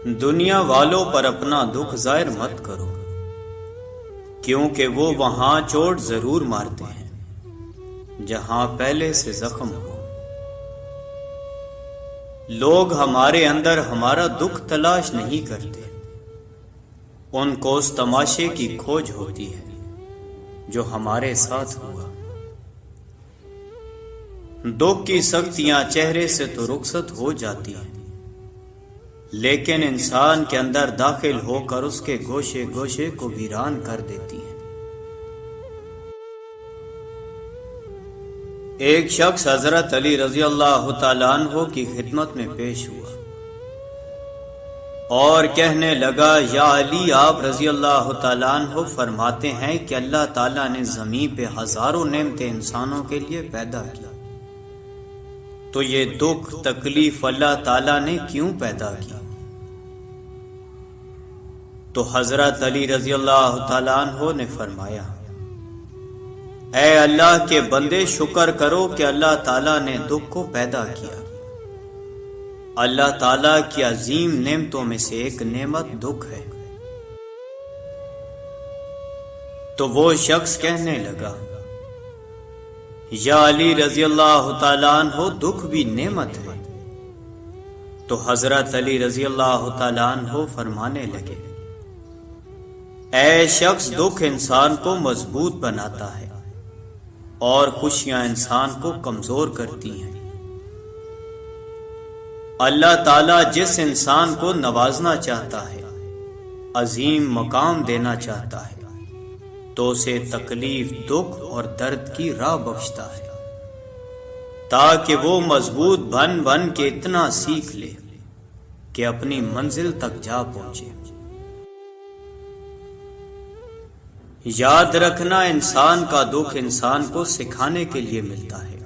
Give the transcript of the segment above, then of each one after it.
دنیا والوں پر اپنا دکھ ظاہر مت کرو، کیونکہ وہ وہاں چوٹ ضرور مارتے ہیں جہاں پہلے سے زخم ہو۔ لوگ ہمارے اندر ہمارا دکھ تلاش نہیں کرتے، ان کو اس تماشے کی کھوج ہوتی ہے جو ہمارے ساتھ ہوا۔ دکھ کی سختیاں چہرے سے تو رخصت ہو جاتی ہیں، لیکن انسان کے اندر داخل ہو کر اس کے گوشے گوشے کو ویران کر دیتی ہیں۔ ایک شخص حضرت علی رضی اللہ تعالیٰ عنہ کی خدمت میں پیش ہوا اور کہنے لگا، یا علی، آپ رضی اللہ تعالیٰ عنہ فرماتے ہیں کہ اللہ تعالیٰ نے زمین پہ ہزاروں نعمتیں انسانوں کے لیے پیدا کی، تو یہ دکھ تکلیف اللہ تعالیٰ نے کیوں پیدا کی؟ تو حضرت علی رضی اللہ تعالیٰ عنہ نے فرمایا، اے اللہ کے بندے، شکر کرو کہ اللہ تعالیٰ نے دکھ کو پیدا کیا۔ اللہ تعالیٰ کی عظیم نعمتوں میں سے ایک نعمت دکھ ہے۔ تو وہ شخص کہنے لگا، یا علی رضی اللہ تعالیٰ عنہ، دکھ بھی نعمت ہے۔ تو حضرت علی رضی اللہ تعالیٰ عنہ فرمانے لگے، اے شخص، دکھ انسان کو مضبوط بناتا ہے اور خوشیاں انسان کو کمزور کرتی ہیں۔ اللہ تعالیٰ جس انسان کو نوازنا چاہتا ہے، عظیم مقام دینا چاہتا ہے، تو اسے تکلیف، دکھ اور درد کی راہ بخشتا ہے، تاکہ وہ مضبوط بن بن کے اتنا سیکھ لے کہ اپنی منزل تک جا پہنچے۔ یاد رکھنا، انسان کا دکھ انسان کو سکھانے کے لیے ملتا ہے،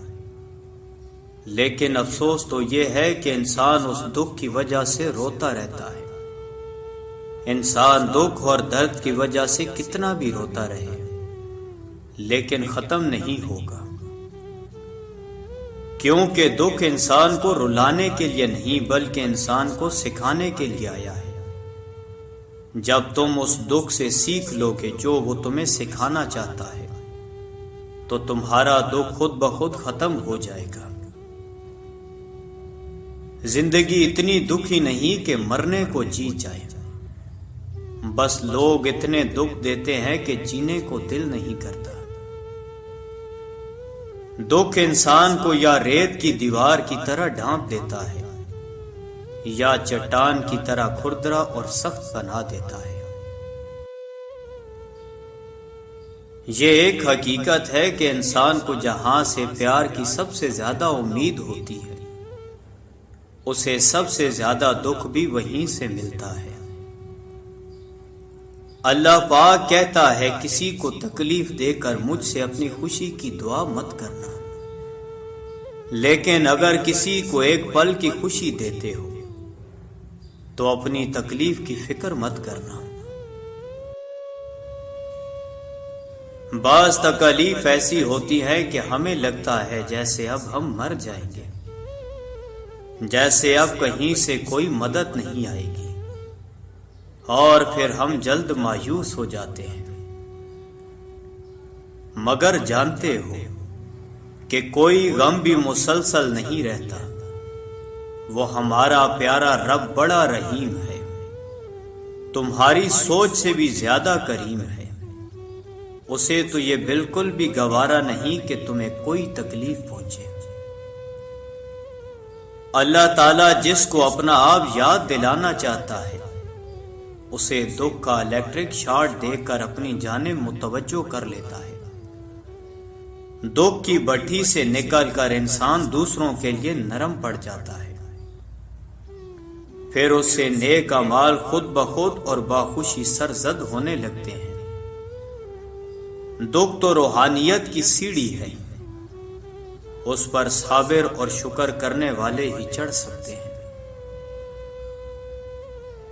لیکن افسوس تو یہ ہے کہ انسان اس دکھ کی وجہ سے روتا رہتا ہے۔ انسان دکھ اور درد کی وجہ سے کتنا بھی روتا رہے، لیکن ختم نہیں ہوگا، کیونکہ دکھ انسان کو رلانے کے لیے نہیں بلکہ انسان کو سکھانے کے لیے آیا ہے۔ جب تم اس دکھ سے سیکھ لو کہ جو وہ تمہیں سکھانا چاہتا ہے، تو تمہارا دکھ خود بخود ختم ہو جائے گا۔ زندگی اتنی دکھی نہیں کہ مرنے کو جی جائے، بس لوگ اتنے دکھ دیتے ہیں کہ جینے کو دل نہیں کرتا۔ دکھ انسان کو یا ریت کی دیوار کی طرح ڈھانپ دیتا ہے یا چٹان کی طرح کھردرا اور سخت بنا دیتا ہے۔ یہ ایک حقیقت ہے کہ انسان کو جہاں سے پیار کی سب سے زیادہ امید ہوتی ہے، اسے سب سے زیادہ دکھ بھی وہیں سے ملتا ہے۔ اللہ پاک کہتا ہے، کسی کو تکلیف دے کر مجھ سے اپنی خوشی کی دعا مت کرنا، لیکن اگر کسی کو ایک پل کی خوشی دیتے ہو تو اپنی تکلیف کی فکر مت کرنا۔ بعض تکلیف ایسی ہوتی ہے کہ ہمیں لگتا ہے جیسے اب ہم مر جائیں گے، جیسے اب کہیں سے کوئی مدد نہیں آئے گی، اور پھر ہم جلد مایوس ہو جاتے ہیں۔ مگر جانتے ہو کہ کوئی غم بھی مسلسل نہیں رہتا، وہ ہمارا پیارا رب بڑا رحیم ہے، تمہاری سوچ سے بھی زیادہ کریم ہے۔ اسے تو یہ بالکل بھی گوارا نہیں کہ تمہیں کوئی تکلیف پہنچے۔ اللہ تعالیٰ جس کو اپنا آپ یاد دلانا چاہتا ہے، اسے دکھ کا الیکٹرک شارٹ دے کر اپنی جانب متوجہ کر لیتا ہے۔ دکھ کی بھٹی سے نکل کر انسان دوسروں کے لیے نرم پڑ جاتا ہے، پھر اس سے نیک اعمال خود بخود اور باخوشی سرزد ہونے لگتے ہیں۔ دکھ تو روحانیت کی سیڑھی ہے، اس پر صابر اور شکر کرنے والے ہی چڑھ سکتے ہیں۔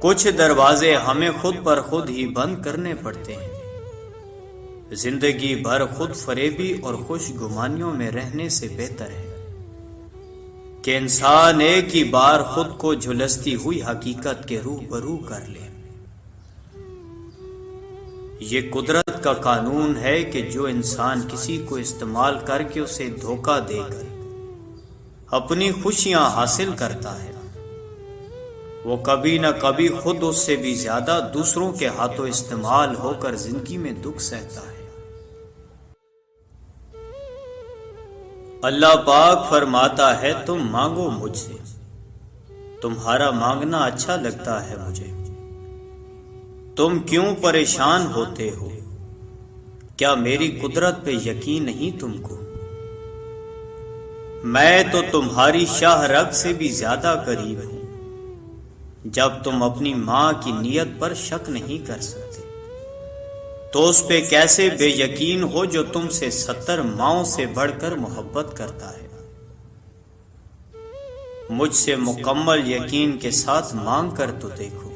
کچھ دروازے ہمیں خود پر خود ہی بند کرنے پڑتے ہیں۔ زندگی بھر خود فریبی اور خوش گمانیوں میں رہنے سے بہتر ہے کہ انسان ایک ہی بار خود کو جھلستی ہوئی حقیقت کے روبرو کر لے۔ یہ قدرت کا قانون ہے کہ جو انسان کسی کو استعمال کر کے اسے دھوکہ دے کر اپنی خوشیاں حاصل کرتا ہے، وہ کبھی نہ کبھی خود اس سے بھی زیادہ دوسروں کے ہاتھوں استعمال ہو کر زندگی میں دکھ سہتا ہے۔ اللہ پاک فرماتا ہے تم مانگو مجھ سے، تمہارا مانگنا اچھا لگتا ہے مجھے، تم کیوں پریشان ہوتے ہو؟ کیا میری قدرت پہ یقین نہیں تم کو؟ میں تو تمہاری شاہ رگ سے بھی زیادہ قریب ہوں، جب تم اپنی ماں کی نیت پر شک نہیں کر سکتے تو اس پہ کیسے بے یقین ہو جو تم سے 70 ماؤں سے بڑھ کر محبت کرتا ہے؟ مجھ سے مکمل یقین کے ساتھ مانگ کر تو دیکھو،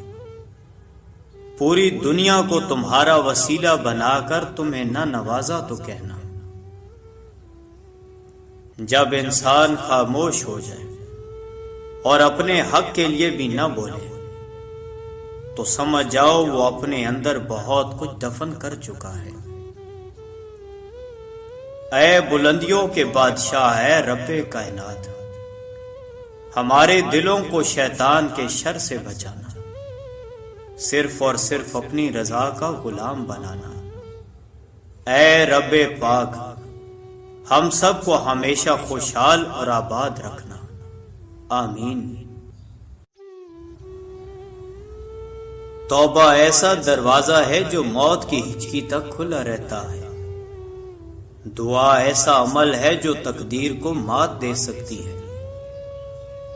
پوری دنیا کو تمہارا وسیلہ بنا کر تمہیں نہ نوازا تو کہنا۔ جب انسان خاموش ہو جائے اور اپنے حق کے لیے بھی نہ بولے تو سمجھ جاؤ وہ اپنے اندر بہت کچھ دفن کر چکا ہے۔ اے بلندیوں کے بادشاہ، اے رب کائنات، ہمارے دلوں کو شیطان کے شر سے بچانا، صرف اور صرف اپنی رضا کا غلام بنانا۔ اے رب پاک، ہم سب کو ہمیشہ خوشحال اور آباد رکھنا، آمین۔ توبہ ایسا دروازہ ہے جو موت کی ہچکی تک کھلا رہتا ہے۔ دعا ایسا عمل ہے جو تقدیر کو مات دے سکتی ہے۔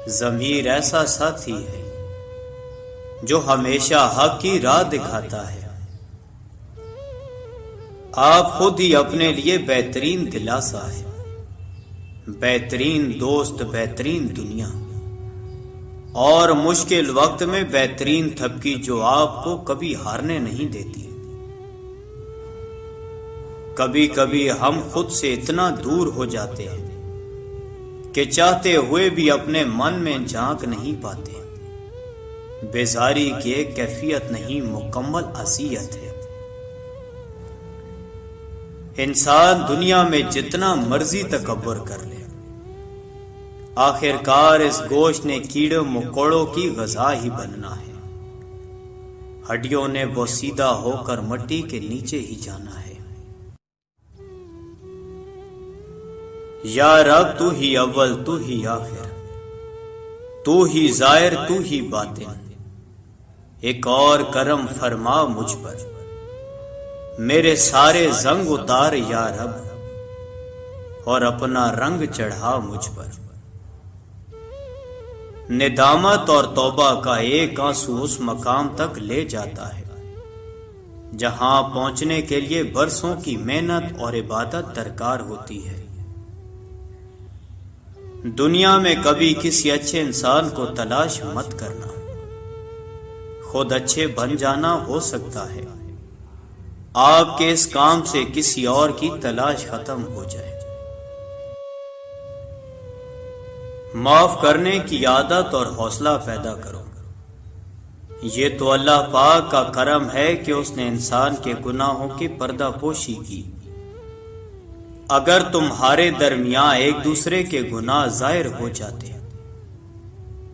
ضمیر ایسا ساتھی ہے جو ہمیشہ حق کی راہ دکھاتا ہے۔ آپ خود ہی اپنے لیے بہترین دلاسا ہے، بہترین دوست، بہترین دنیا، اور مشکل وقت میں بہترین تھپکی جو آپ کو کبھی ہارنے نہیں دیتی۔ کبھی کبھی ہم خود سے اتنا دور ہو جاتے ہیں کہ چاہتے ہوئے بھی اپنے من میں جھانک نہیں پاتے۔ بیزاری کی ایک کیفیت نہیں، مکمل اذیت ہے۔ انسان دنیا میں جتنا مرضی تکبر کر لے، آخر کار اس گوشت نے کیڑوں مکوڑوں کی غذا ہی بننا ہے۔ ہڈیوں نے بوسیدہ ہو کر مٹی کے نیچے ہی جانا ہے۔ یا رب تو ہی اول، تو ہی آخر، تو ہی ظاہر، تو ہی باطن، ایک اور کرم فرما مجھ پر، میرے سارے زنگ اتار یا رب، اور اپنا رنگ چڑھا مجھ پر۔ ندامت اور توبہ کا ایک آنسو اس مقام تک لے جاتا ہے جہاں پہنچنے کے لیے برسوں کی محنت اور عبادت درکار ہوتی ہے۔ دنیا میں کبھی کسی اچھے انسان کو تلاش مت کرنا، خود اچھے بن جانا ہو سکتا ہے آپ کے اس کام سے کسی اور کی تلاش ختم ہو جائے۔ معاف کرنے کی عادت اور حوصلہ پیدا کرو۔ یہ تو اللہ پاک کا کرم ہے کہ اس نے انسان کے گناہوں کی پردہ پوشی کی۔ اگر تمہارے درمیان ایک دوسرے کے گناہ ظاہر ہو جاتے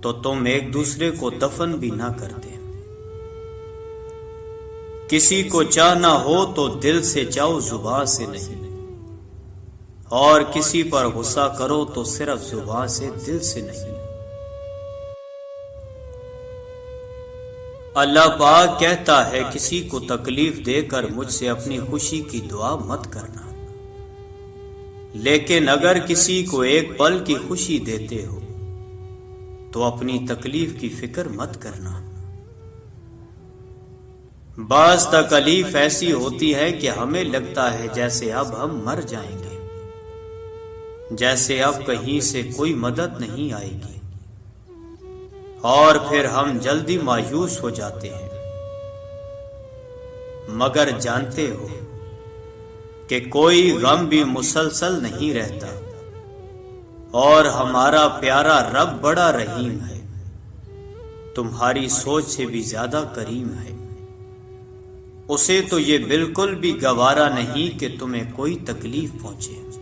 تو تم ایک دوسرے کو دفن بھی نہ کرتے۔ کسی کو چاہنا ہو تو دل سے چاہو، زبان سے نہیں، اور کسی پر غصہ کرو تو صرف زبان سے، دل سے نہیں۔ اللہ پاک کہتا ہے کسی کو تکلیف دے کر مجھ سے اپنی خوشی کی دعا مت کرنا، لیکن اگر کسی کو ایک پل کی خوشی دیتے ہو تو اپنی تکلیف کی فکر مت کرنا۔ بعض تکلیف ایسی ہوتی ہے کہ ہمیں لگتا ہے جیسے اب ہم مر جائیں گے، جیسے اب کہیں سے کوئی مدد نہیں آئے گی، اور پھر ہم جلدی مایوس ہو جاتے ہیں۔ مگر جانتے ہو کہ کوئی غم بھی مسلسل نہیں رہتا، اور ہمارا پیارا رب بڑا رحیم ہے، تمہاری سوچ سے بھی زیادہ کریم ہے۔ اسے تو یہ بالکل بھی گوارا نہیں کہ تمہیں کوئی تکلیف پہنچے۔